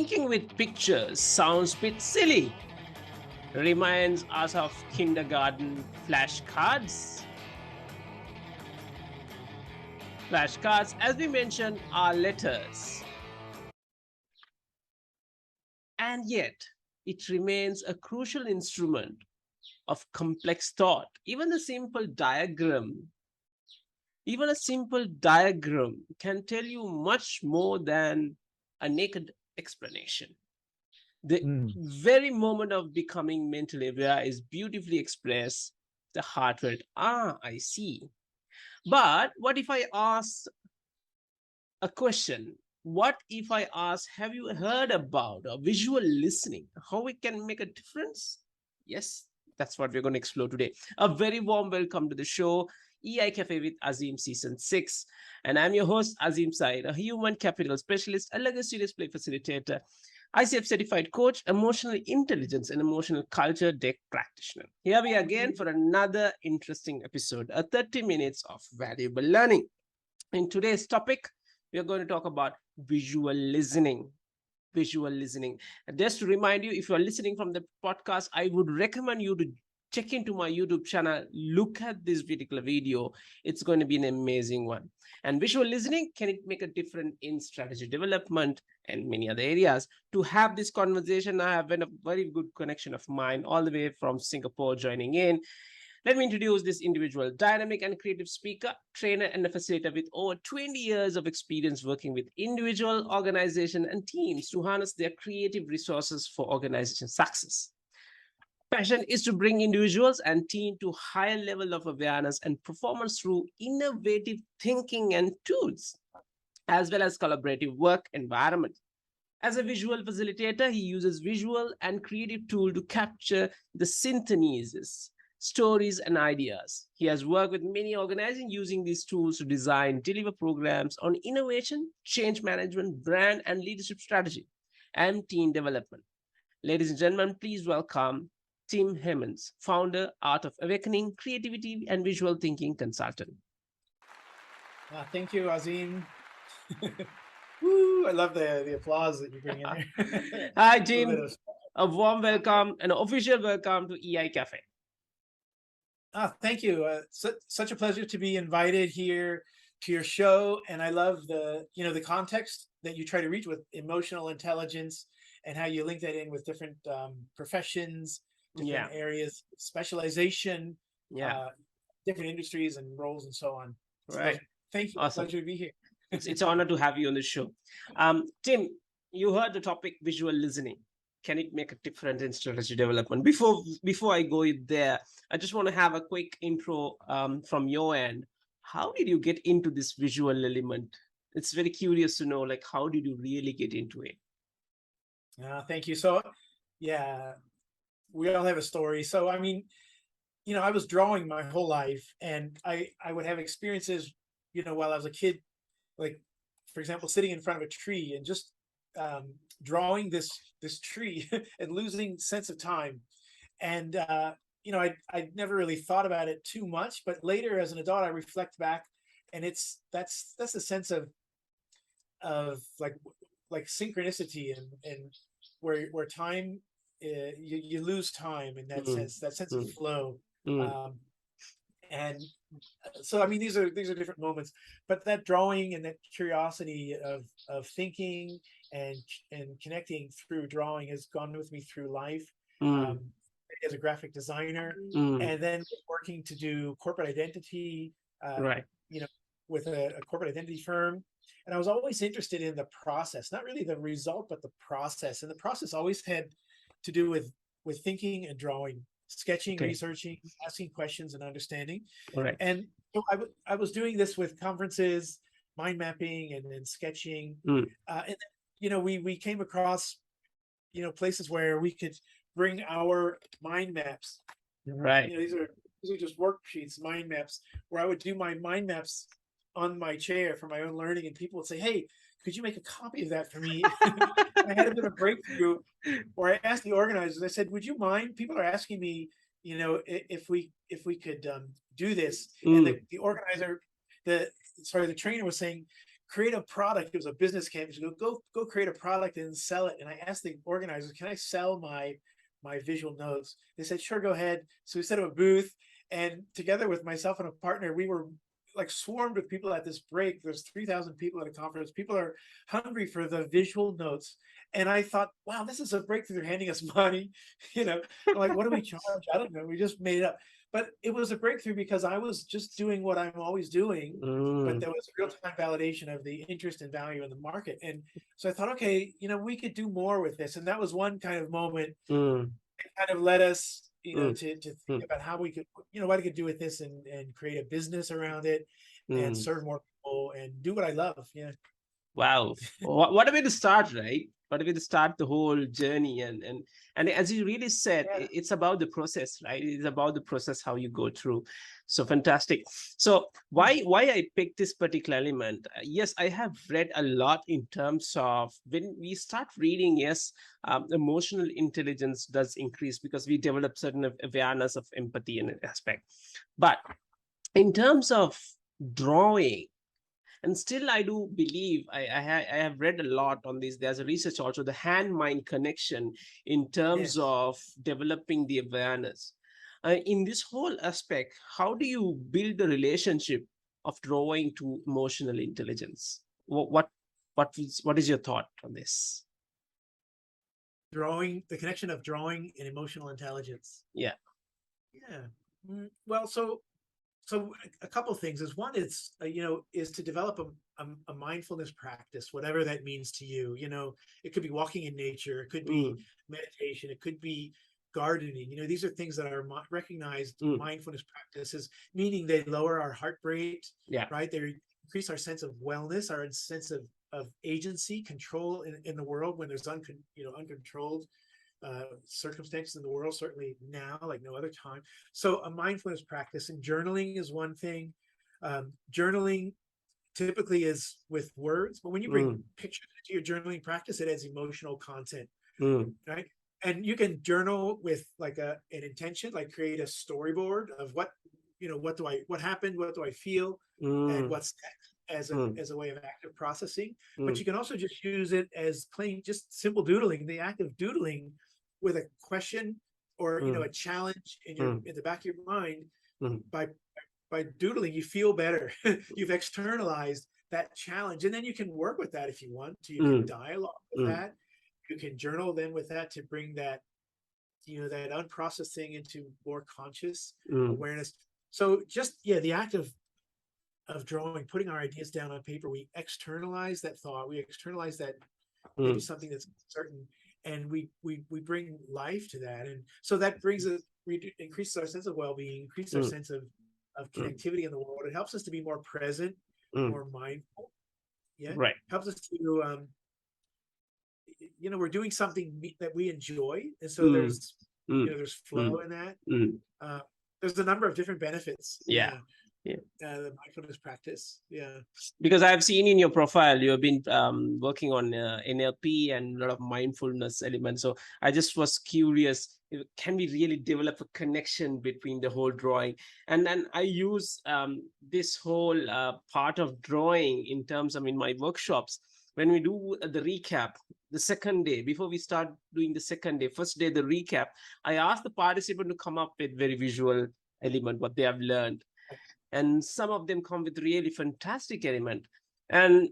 Thinking with pictures sounds a bit silly. Reminds us of kindergarten flashcards. Flashcards, as we mentioned, are letters. And yet, it remains a crucial instrument of complex thought. Even a simple diagram can tell you much more than a naked explanation. The very moment of becoming mentally aware is beautifully expressed. The heartfelt, I see. But what if I ask a question? What if I ask, have you heard about visual listening? How it can make a difference? Yes, that's what we're going to explore today. A very warm welcome to the show, EI Cafe with Azeem Season 6. And I'm your host, Azeem Said, a human capital specialist, a legacy display facilitator, ICF certified coach, emotional intelligence, and emotional culture deck practitioner. Here we are again for another interesting episode, a 30 minutes of valuable learning. In today's topic, we are going to talk about visual listening. Visual listening. And just to remind you, if you are listening from the podcast, I would recommend you to check into my YouTube channel, look at this particular video. It's going to be an amazing one. And visual listening, can it make a difference in strategy development and many other areas? To have this conversation, I have been a very good connection of mine all the way from Singapore joining in. Let me introduce this individual, dynamic and creative speaker, trainer, and a facilitator with over 20 years of experience working with individual, organization, and teams to harness their creative resources for organization success. Passion is to bring individuals and team to higher level of awareness and performance through innovative thinking and tools, as well as collaborative work environment. As a visual facilitator, he uses visual and creative tool to capture the synchronicities, stories, and ideas. He has worked with many organizations using these tools to design, deliver programs on innovation, change management, brand and leadership strategy, and team development. Ladies and gentlemen, please welcome Tim Hamons, founder, Art of Awakening, Creativity and Visual Thinking Consultant. Thank you, Azeem. Woo, I love the applause that you bring in there. Hi, Tim. A warm welcome, an official welcome to EI Cafe. Thank you. Such a pleasure to be invited here to your show, and I love the context that you try to reach with emotional intelligence and how you link that in with different professions, different areas, specialization, different industries and roles, and so on. Right. So, thank you. Awesome. Pleasure to be here. It's an honor to have you on the show. Tim, you heard the topic visual listening. Can it make a difference in strategy development? Before I go there, I just want to have a quick intro from your end. How did you get into this visual element? It's very curious to know, like, how did you really get into it? Thank you. So, yeah, we all have a story. So, I mean, I was drawing my whole life, and I would have experiences, while I was a kid, like, for example, sitting in front of a tree and just drawing this tree and losing sense of time. And I never really thought about it too much, but later as an adult I reflect back, and that's a sense of like synchronicity and where time you lose time in that sense, that sense of flow. And so, I mean, these are different moments, but that drawing and that curiosity of thinking and connecting through drawing has gone with me through life, as a graphic designer, and then working to do corporate identity, with a corporate identity firm. And I was always interested in the process, not really the result, but the process. And the process always had to do with thinking and drawing, sketching, researching, asking questions, and understanding. Right. And so I was doing this with conferences, mind mapping, and sketching. And then, we came across, places where we could bring our mind maps. Right. These are just worksheets, mind maps, where I would do my mind maps on my chair for my own learning, and people would say, "Hey, could you make a copy of that for me?" I had a bit of a breakthrough where I asked the organizers, I said, "Would you mind? People are asking me, if we could do this." And the organizer, the trainer was saying, create a product. It was a business campus. Go create a product and sell it. And I asked the organizers, can I sell my visual notes? They said, sure, go ahead. So we set up a booth, and together with myself and a partner, we were like swarmed with people at this break. There's 3,000 people at a conference. People are hungry for the visual notes. And I thought, wow, this is a breakthrough. They're handing us money. I'm like, what do we charge? I don't know. We just made it up. But it was a breakthrough because I was just doing what I'm always doing, but there was real-time validation of the interest and value in the market. And so I thought, okay, we could do more with this. And that was one kind of moment that kind of led us, to think about how we could, what I could do with this and create a business around it and serve more people and do what I love. Yeah. Wow. What a way to start, right? What a way to start the whole journey. And as you really said, it's about the process, right? It's about the process, how you go through. So fantastic. So why I picked this particular element? Yes, I have read a lot in terms of when we start reading, yes, emotional intelligence does increase because we develop certain awareness of empathy and aspect. But in terms of drawing, and still, I do believe I have read a lot on this. There's a research also, the hand-mind connection in terms of developing the awareness. In this whole aspect, how do you build the relationship of drawing to emotional intelligence? What is your thought on this? Drawing, the connection of drawing and emotional intelligence. Yeah. Well, so a couple of things is one is is to develop a mindfulness practice, whatever that means to you. It could be walking in nature, it could be meditation, it could be gardening. These are things that are recognized mindfulness practices, meaning they lower our heart rate, right? They increase our sense of wellness, our sense of agency, control in the world when there's uncontrolled circumstances in the world, certainly now like no other time. So a mindfulness practice, and journaling is one thing. Journaling typically is with words, but when you bring pictures into your journaling practice, it adds emotional content, right? And you can journal with like an intention, like create a storyboard of what happened, what do I feel, and what's next, as a way of active processing. But you can also just use it as plain, just simple doodling, the act of doodling with a question or a challenge in the back of your mind. By doodling, you feel better. You've externalized that challenge, and then you can work with that if you want to. You can dialogue with that. You can journal then with that to bring that that unprocessed thing into more conscious awareness. So just the act of drawing, putting our ideas down on paper, we externalize that thought, we externalize that maybe something that's certain, and we bring life to that. And so that brings us, increases our sense of well-being, increases our sense of connectivity in the world. It helps us to be more present, more mindful. Right. Helps us to we're doing something that we enjoy, and so there's flow in that. There's a number of different benefits. The mindfulness practice. Because I've seen in your profile you have been working on NLP and a lot of mindfulness elements. So I just was curious, can we really develop a connection between the whole drawing? And then I use this whole part of drawing in terms of in my workshops. When we do the recap, the second day, before we start doing the second day, first day, the recap, I ask the participant to come up with very visual element, what they have learned. And some of them come with really fantastic element. And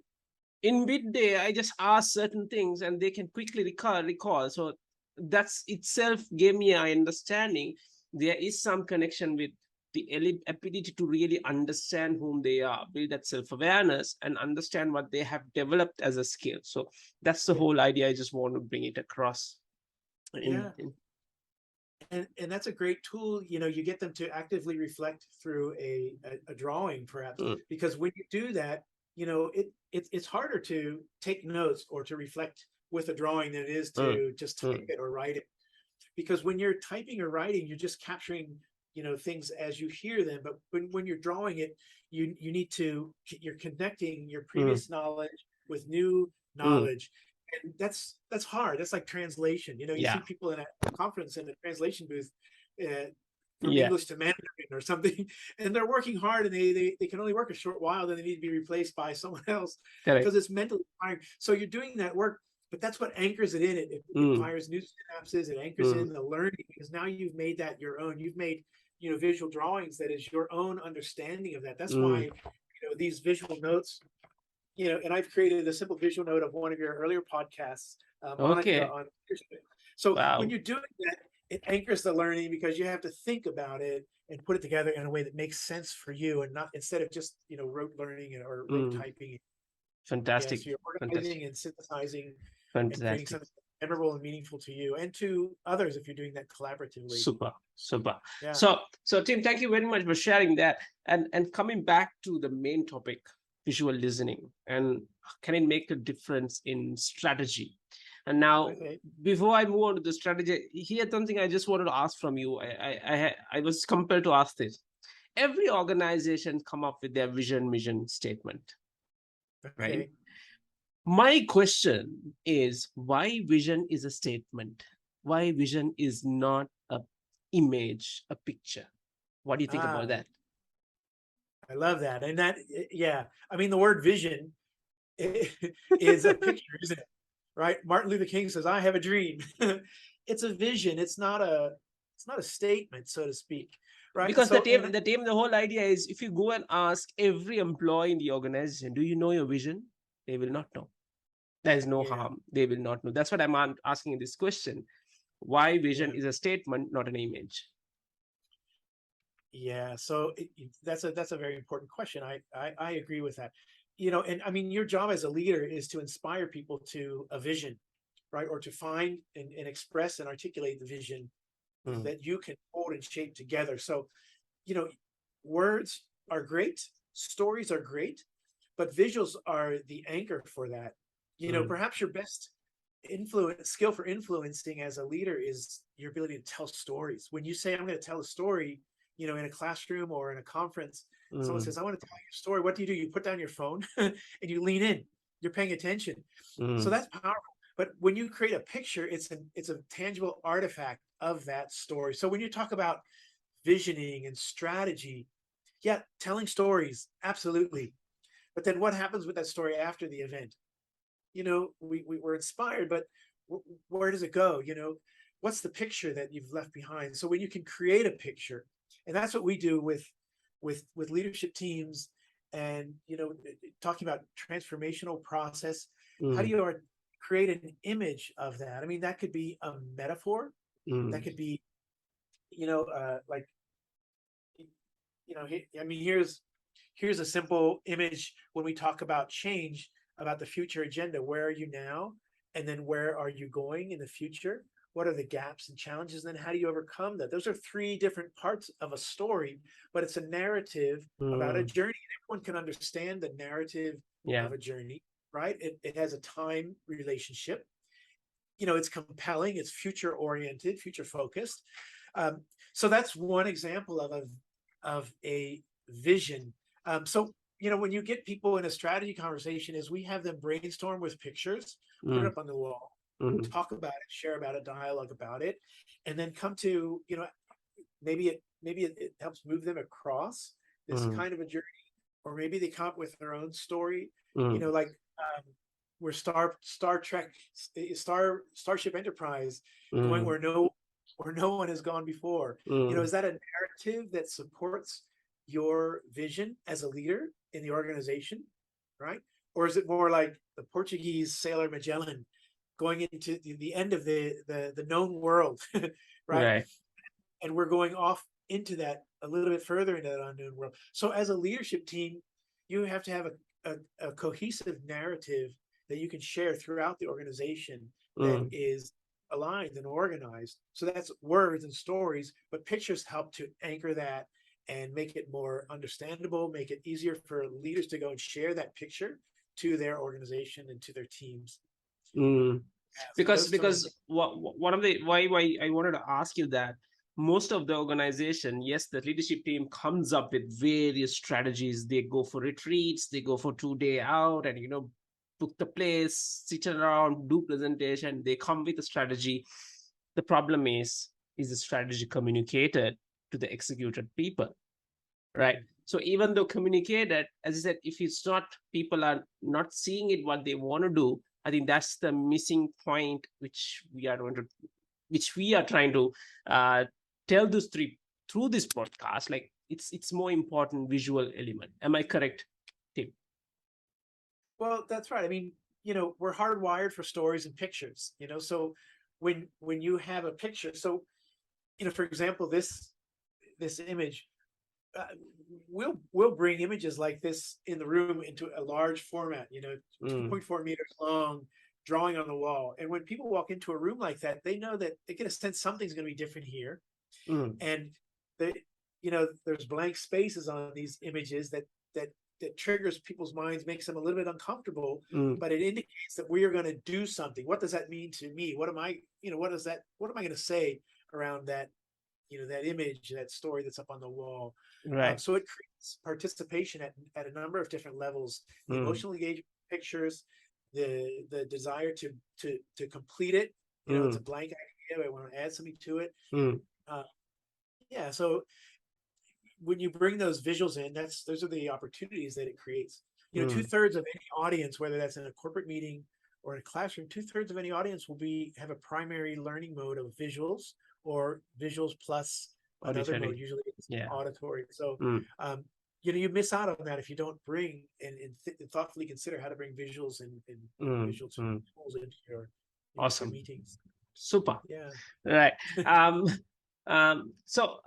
in midday, I just ask certain things and they can quickly recall. So that's itself gave me an understanding. There is some connection with the ability to really understand whom they are, build that self-awareness and understand what they have developed as a skill. So that's the whole idea. I just want to bring it across. And that's a great tool. You get them to actively reflect through a drawing, perhaps, because when you do that, it's harder to take notes or to reflect with a drawing than it is to just type it or write it. Because when you're typing or writing, you're just capturing things as you hear them. But when you're drawing it, you're connecting your previous knowledge with new knowledge. And that's hard. That's like translation. You see people in a conference in the translation booth from Yeah. English to Mandarin or something, and they're working hard, and they can only work a short while, then they need to be replaced by someone else Correct. because it's mentally tiring. So you're doing that work, but that's what anchors it in. It fires new synapses. It anchors in the learning, because now you've made that your own. You've made, you know, visual drawings that is your own understanding of that. That's why, you know, these visual notes, you know, and I've created a simple visual note of one of your earlier podcasts Okay. on. So Wow. when you're doing that, it anchors the learning, because you have to think about it and put it together in a way that makes sense for you, and not, instead of just, you know, rote learning or rote typing. Yeah, Fantastic. so you're organizing Fantastic. and synthesizing and creating Fantastic. something memorable and meaningful to you and to others if you're doing that collaboratively. Super. Super. Yeah. So Tim, thank you very much for sharing that. And coming back to the main topic, visual listening, and can it make a difference in strategy? And now, before I move on to the strategy, here's something I just wanted to ask from you. I was compelled to ask this. Every organization come up with their vision, mission statement, right? My question is, why vision is a statement? Why vision is not a image, a picture? What do you think about that? I love that. And that, yeah, I mean, the word vision is a picture, isn't it? Right? Martin Luther King says, "I have a dream." It's a vision. It's not a statement, so to speak. Right? Because So, the whole idea is, if you go and ask every employee in the organization, do you know your vision? They will not know. There is no harm. They will not know. That's what I'm asking in this question. Why vision is a statement, not an image? Yeah, so that's a very important question. I agree with that. You know, and I mean, your job as a leader is to inspire people to a vision, right? Or to find and express and articulate the vision that you can hold and shape together. So, you know, words are great, stories are great, but visuals are the anchor for that. You know, perhaps your best skill for influencing as a leader is your ability to tell stories. When you say, "I'm going to tell a story," you know, in a classroom or in a conference, someone says, "I want to tell you a story." What do? You put down your phone and you lean in. You're paying attention. So that's powerful. But when you create a picture, it's a tangible artifact of that story. So when you talk about visioning and strategy, yeah, telling stories, absolutely. But then what happens with that story after the event? You know, we were inspired, but where does it go? You know, what's the picture that you've left behind? So when you can create a picture, and that's what we do with leadership teams, and, you know, talking about transformational process, how do you create an image of that? I mean, that could be a metaphor, that could be, you know, like, you know, I mean, here's a simple image when we talk about change, about the future agenda. Where are you now? And then where are you going in the future? What are the gaps and challenges? And then how do you overcome that? Those are three different parts of a story, but it's a narrative about a journey. Everyone can understand the narrative of a journey, right? It has a time relationship. You know, it's compelling, it's future oriented, future focused. So that's one example of a vision. So, you know, when you get people in a strategy conversation, is we have them brainstorm with pictures, put it up on the wall, talk about it, share about it, dialogue about it, and then come to, you know, maybe it helps move them across this kind of a journey, or maybe they come up with their own story. You know, like, we're Starship Enterprise, going where no one has gone before. You know, is that a narrative that supports your vision as a leader in the organization, right? Or is it more like the Portuguese sailor Magellan going into the end of the known world, right? And we're going off into that a little bit further into that unknown world. So as a leadership team, you have to have a cohesive narrative that you can share throughout the organization that is aligned and organized. So that's words and stories, but pictures help to anchor that and make it more understandable, make it easier for leaders to go and share that picture to their organization and to their teams. Because one of the why I wanted to ask you that, most of the organization, yes, the leadership team comes up with various strategies. They go for retreats, they go for 2-day out, and, you know, book the place, sit around, do presentation. They come with a strategy. The problem is the strategy communicated? to the executed people, right? So even though communicated, as I said, if it's not, people are not seeing it what they want to do, I think that's the missing point which we are going to, which we are trying to tell this through this podcast. Like it's more important visual element. Am I correct, Tim? Well, that's right. I mean, we're hardwired for stories and pictures, so when you have a picture, so, for example, this image, uh, we'll bring images like this in the room into a large format, 2.4 meters long, drawing on the wall. And when people walk into a room like that, they know that they get a sense something's going to be different here. And there's blank spaces on these images that triggers people's minds, makes them a little bit uncomfortable, but it indicates that we are going to do something. What does that mean to me? What am I going to say around that, that image, that story that's up on the wall? Right. So it creates participation at a number of different levels: the emotional engagement pictures, the desire to complete it. It's a blank idea, I want to add something to it. Yeah. So when you bring those visuals in, those are the opportunities that it creates. 2/3 of any audience, whether that's in a corporate meeting or in a classroom, 2/3 of any audience will have a primary learning mode of visuals, or visuals plus another mode, usually it's auditory. So you miss out on that if you don't bring and thoughtfully consider how to bring visuals and visual tools into your awesome meetings. Super. Yeah. Right. So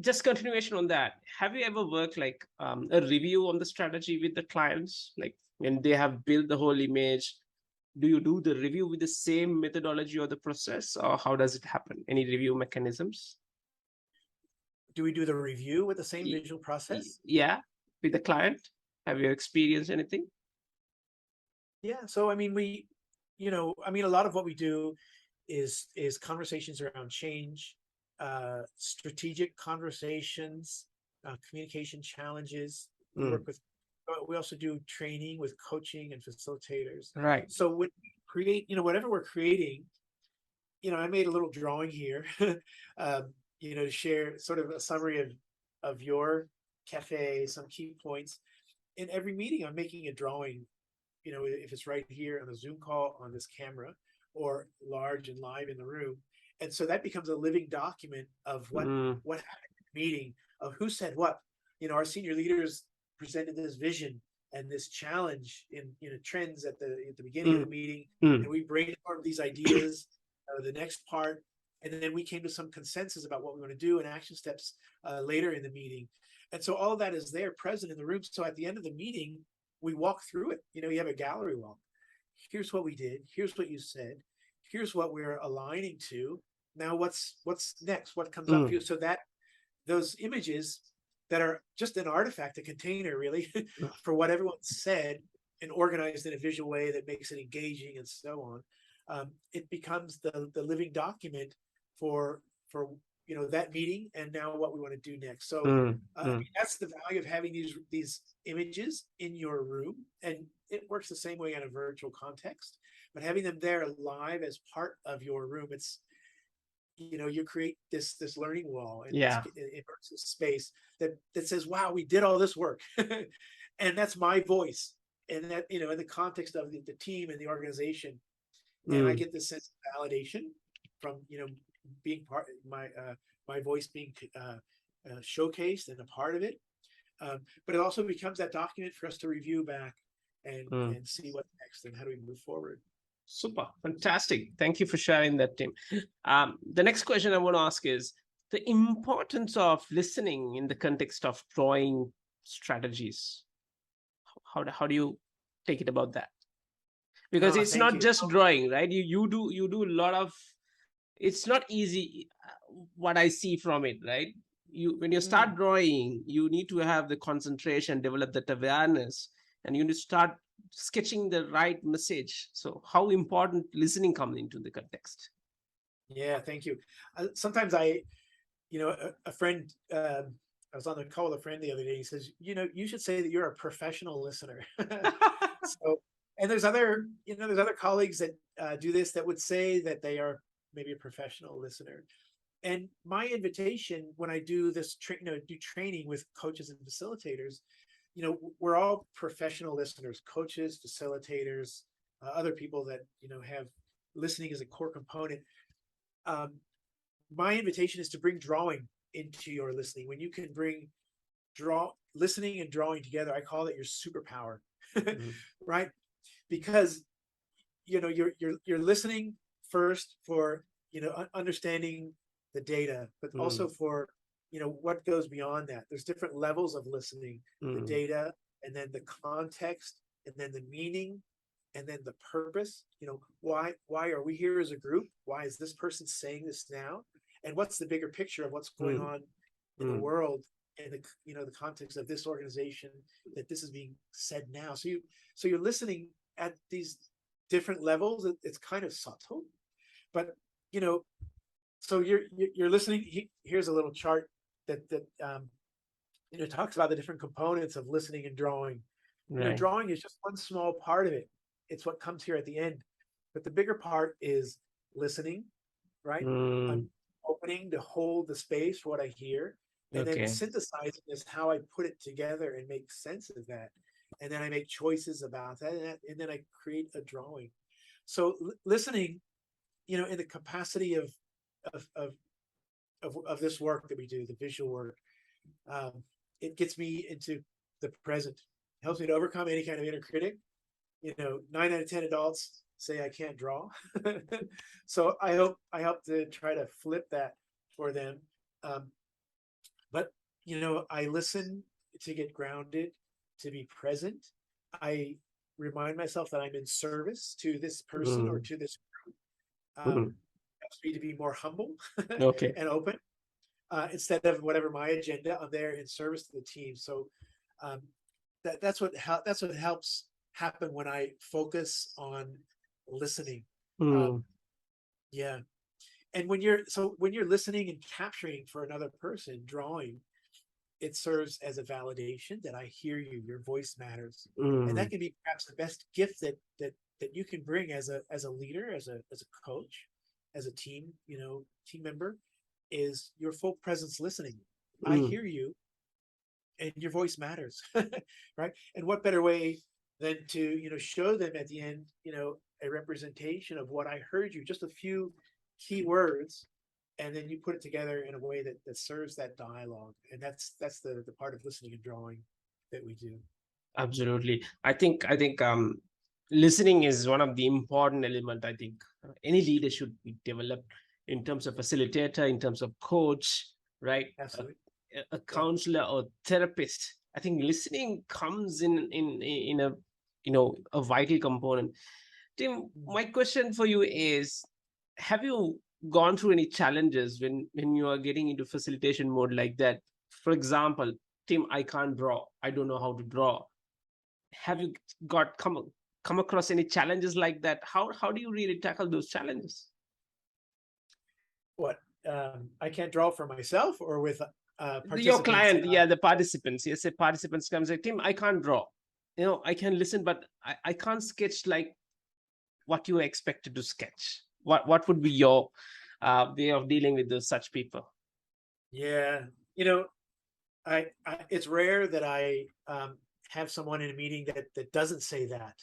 just continuation on that. Have you ever worked like a review on the strategy with the clients? Like when they have built the whole image, do you do the review with the same methodology or the process, or how does it happen? Any review mechanisms? Do we do the review with the same visual process? Yeah, with the client. Have you experienced anything? Yeah. So I mean, a lot of what we do is conversations around change, strategic conversations, communication challenges. We also do training with coaching and facilitators. Right. So when we create, whatever we're creating, I made a little drawing here, to share sort of a summary of your cafe, some key points. In every meeting, I'm making a drawing, if it's right here on the Zoom call on this camera, or large and live in the room. And so that becomes a living document of what happened in the meeting, of who said what. Our senior leaders presented this vision and this challenge in trends at the beginning of the meeting, and we brainstormed these ideas, the next part, and then we came to some consensus about what we want to do and action steps later in the meeting. And so all of that is there present in the room. So at the end of the meeting, we walk through it. You have a gallery walk. Here's what we did. Here's what you said. Here's what we're aligning to. Now what's next? What comes up for you? So that those images that are just an artifact, a container really, for what everyone said, and organized in a visual way that makes it engaging and so on. It becomes the living document for that meeting, and now what we want to do next. So that's the value of having these images in your room, and it works the same way in a virtual context, but having them there live as part of your room, it's you create this learning wall, and it works a space that says, wow, we did all this work. And that's my voice, and that in the context of the team and the organization, and I get this sense of validation from being part, my voice being showcased and a part of it. But it also becomes that document for us to review back and see what's next and how do we move forward. Super. Fantastic. Thank you for sharing that, Tim. The next question I want to ask is the importance of listening in the context of drawing strategies. How do you take it about that? Because it's not just drawing, right? You do a lot of, it's not easy what I see from it, right? When you start drawing, you need to have the concentration, develop that awareness, and you need to start sketching the right message. So how important listening comes into the context? Yeah, thank you. Sometimes a friend, I was on the call with a friend the other day. He says, you should say that you're a professional listener. So, and there's other colleagues that do this, that would say that they are maybe a professional listener. And my invitation when I do this, do training with coaches and facilitators, we're all professional listeners, coaches, facilitators, other people that, have listening as a core component. My invitation is to bring drawing into your listening. When you can bring listening and drawing together, I call it your superpower, right? Because you're listening first for understanding the data, but also for what goes beyond that. There's different levels of listening: the data, and then the context, and then the meaning, and then the purpose. Why are we here as a group? Why is this person saying this now? And what's the bigger picture of what's going on in the world, and the context of this organization, that this is being said now? So you're listening at these different levels. It's kind of subtle, but so you're listening. Here's a little chart that talks about the different components of listening and drawing. Right. Drawing is just one small part of it. It's what comes here at the end, but the bigger part is listening, right? I'm opening to hold the space for what I hear, and then synthesizing is how I put it together and make sense of that, and then I make choices about that, and then I create a drawing. So listening, in the capacity of this work that we do, the visual work, it gets me into the present, helps me to overcome any kind of inner critic. 9 out of 10 adults say I can't draw. So I help to try to flip that for them. But I listen to get grounded, to be present. I remind myself that I'm in service to this person or to this group. Helps me to be more humble and open, instead of whatever my agenda. I'm there in service to the team. So that's what helps happen when I focus on listening. Yeah. And when you're listening and capturing for another person, drawing, it serves as a validation that I hear you, your voice matters. And that can be perhaps the best gift that you can bring as a leader, as a coach, as a team member, is your full presence listening. I hear you, and your voice matters. Right? And what better way than to show them at the end a representation of what I heard you, just a few key words, and then you put it together in a way that serves that dialogue. And that's the part of listening and drawing that we do. Absolutely. I think listening is one of the important element. I think any leader should be developed in terms of facilitator, in terms of coach, right? Absolutely. A counselor or therapist. I think listening comes in a vital component. Tim, my question for you is, have you gone through any challenges when you are getting into facilitation mode like that? For example, Tim, I can't draw. I don't know how to draw. Have you come across any challenges like that? How do you really tackle those challenges? What, I can't draw for myself or with participants? Your client, the participants. Yes, the participants come and say, Tim, I can't draw. I can listen, but I can't sketch like what you expected to sketch. What would be your way of dealing with such people? Yeah, I it's rare that I have someone in a meeting that doesn't say that.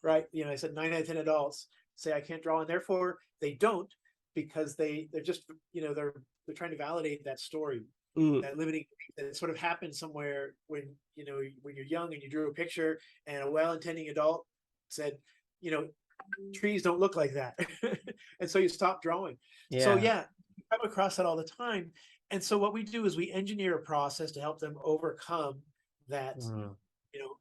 Right? I said 9 out of 10 adults say I can't draw, and therefore they don't, because they're just they're trying to validate that story, that limiting that sort of happened somewhere when when you're young and you drew a picture and a well-intending adult said trees don't look like that. And so you stop drawing. So you come across that all the time. And so what we do is we engineer a process to help them overcome that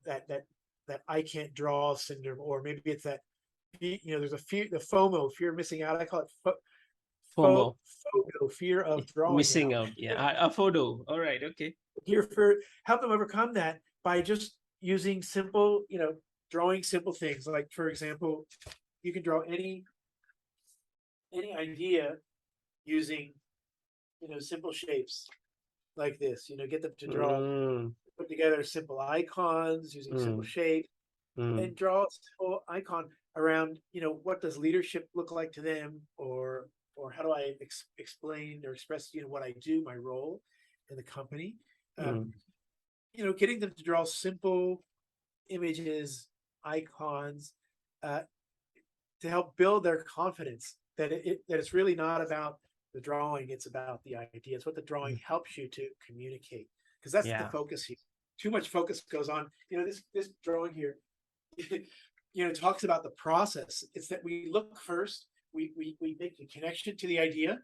that I can't draw syndrome, or maybe it's that there's a fear, the FOMO, fear of missing out. I call it FOMO, fear of drawing missing out. A photo. All right, okay. Help them overcome that by just using simple, drawing simple things. Like, for example, you can draw any idea using simple shapes like this. Get them to draw, put together simple icons using simple shapes, and draw a simple icon around what does leadership look like to them, or or how do I explain or express, what I do, my role in the company. Mm. Getting them to draw simple images, icons, uh, to help build their confidence that that it's really not about the drawing, it's about the idea. It's what the drawing helps you to communicate, because that's the Yeah. focus here. Too much focus goes on. This drawing here, talks about the process. It's that we look first, we make the connection to the idea,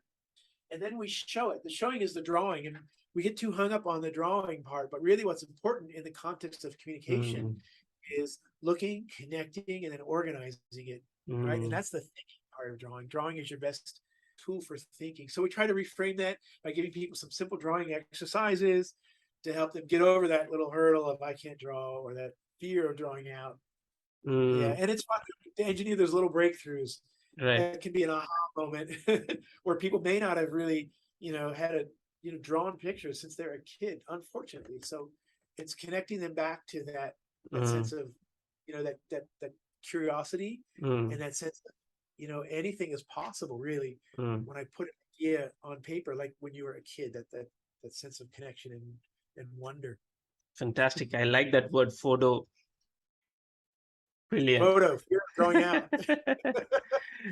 and then we show it. The showing is the drawing, and we get too hung up on the drawing part. But really, what's important in the context of communication Mm. is looking, connecting, and then organizing it, right? And Mm. that's the thinking part of drawing. Drawing is your best tool for thinking. So we try to reframe that by giving people some simple drawing exercises to help them get over that little hurdle of I can't draw, or that fear of drawing out. Yeah, Mm. and it's fun to engineer those little breakthroughs. Right. That can be an aha moment where people may not have really, had a drawn pictures since they're a kid, unfortunately. So it's connecting them back to that Mm. sense of, that curiosity, Mm. and that sense of, anything is possible, really, Mm. when I put an idea on paper, like when you were a kid, that sense of connection and wonder. Fantastic. I like that word, photo. Brilliant. Photo, fear of drawing out.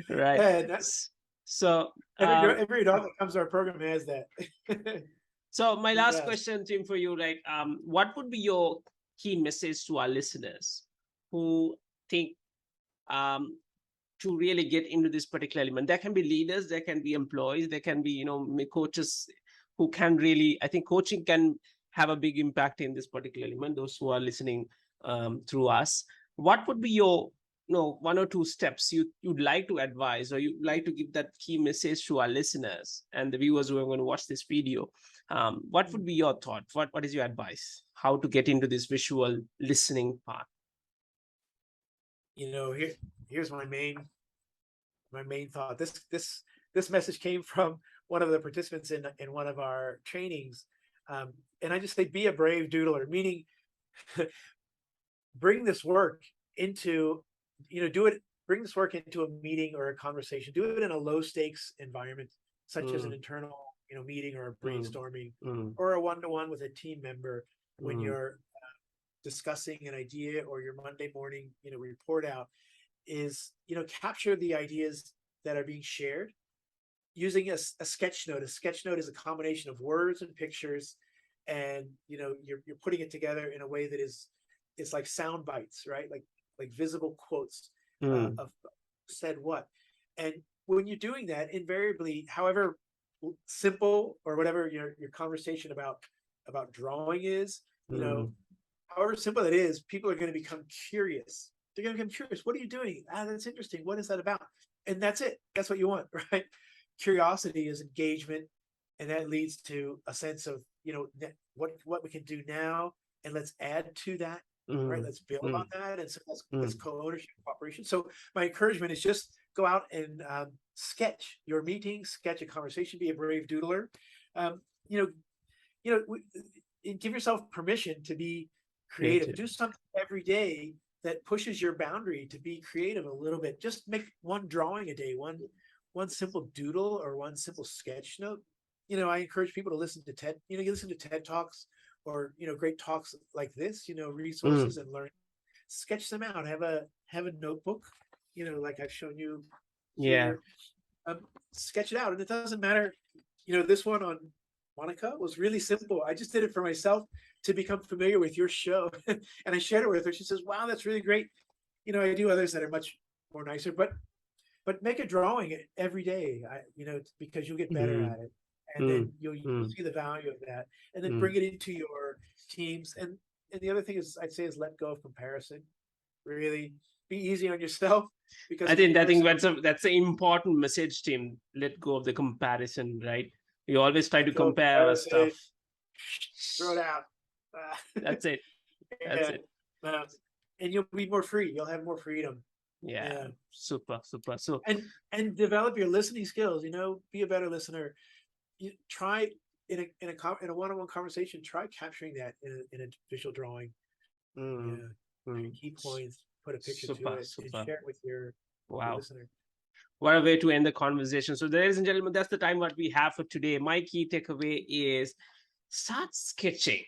Right. And So, every dog that comes to our program has that. so my last Yes. question, Tim, for you, right? What would be your key message to our listeners who think to really get into this particular element? There can be leaders, there can be employees, there can be, coaches who can really, I think coaching can have a big impact in this particular element, those who are listening through us. What would be your, one or two steps you'd like to advise, or you'd like to give that key message to our listeners and the viewers who are going to watch this video? What would be your thought? What is your advice? How to get into this visual listening part? Here's my main thought. This message came from one of the participants in one of our trainings, and I just say, be a brave doodler, meaning bring this work into, bring this work into a meeting or a conversation. Do it in a low stakes environment, such as an internal, meeting, or a brainstorming, or a one-to-one with a team member when you're discussing an idea, or your Monday morning, report out. Is, capture the ideas that are being shared using a sketch note. A sketch note is a combination of words and pictures, and you're putting it together in a way that it's like sound bites, right? Like visible quotes of said what. And when you're doing that, invariably, however simple or whatever your conversation about drawing is, however simple it is, people are going to become curious. They're going to become curious. What are you doing? That's interesting. What is that about? And that's it. That's what you want, right? Curiosity is engagement, and that leads to a sense of, what we can do now, and let's add to that, right? Let's build on that, and so that's co-ownership, cooperation. So my encouragement is just go out and sketch your meeting, sketch a conversation, be a brave doodler. Give yourself permission to be creative. Do something every day that pushes your boundary to be creative a little bit. Just make one drawing a day, one simple doodle, or one simple sketch note. I encourage people to listen to TED. You listen to TED Talks, or great talks like this. Resources and learn. Sketch them out. Have a notebook. Like I've shown you here. Sketch it out, and it doesn't matter. This one on Monica was really simple. I just did it for myself to become familiar with your show, and I shared it with her. She says, "Wow, that's really great." I do others that are much more nicer, but make a drawing every day. Because you'll get better at it, and then you'll see the value of that, and then bring it into your teams. And the other thing is, I'd say, is let go of comparison. Really be easy on yourself, because I think that's an important message, Tim. Let go of the comparison, right? We always try to compare our stuff. Throw it out. That's it. That's it. And you'll be more free. You'll have more freedom. Yeah. Super. So and develop your listening skills. Be a better listener. You try in a one-on-one conversation. Try capturing that in a visual drawing. Key points. Put a picture to it, and share it with your listener. what a way to end the conversation. So ladies and gentlemen, that's the time what we have for today. My key takeaway is start sketching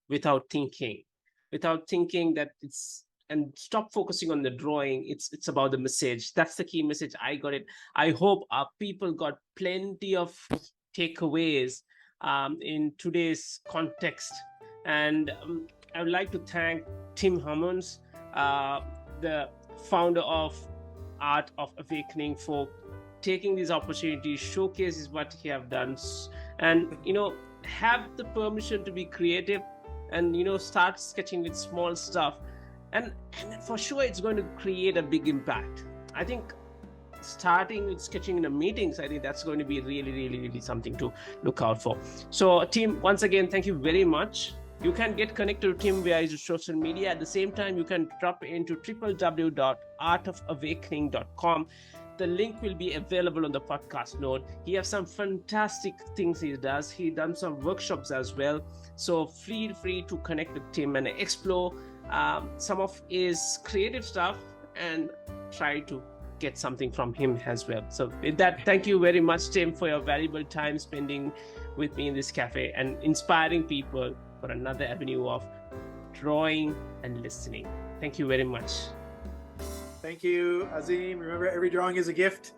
without thinking that it's, and stop focusing on the drawing. It's about the message. That's the key message. I got it. I hope our people got plenty of takeaways in today's context. And I would like to thank Tim Hamons, the founder of Art of Awakening, for taking these opportunities, showcases what he have done, and have the permission to be creative, and start sketching with small stuff, and for sure it's going to create a big impact. I think starting with sketching in the meetings, I think that's going to be really, really, really something to look out for. So Tim, once again, thank you very much. You can get connected to Tim via his social media. At the same time, you can drop into www.artofawakening.com. The link will be available on the podcast note. He has some fantastic things he does. He done some workshops as well. So feel free to connect with Tim and explore some of his creative stuff and try to get something from him as well. So with that, thank you very much, Tim, for your valuable time spending with me in this cafe and inspiring people for another avenue of drawing and listening. Thank you very much. Thank you, Azeem. Remember, every drawing is a gift.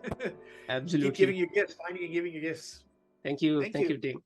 Absolutely. Keep giving your gifts, finding and giving your gifts. Thank you. Thank you, Tim.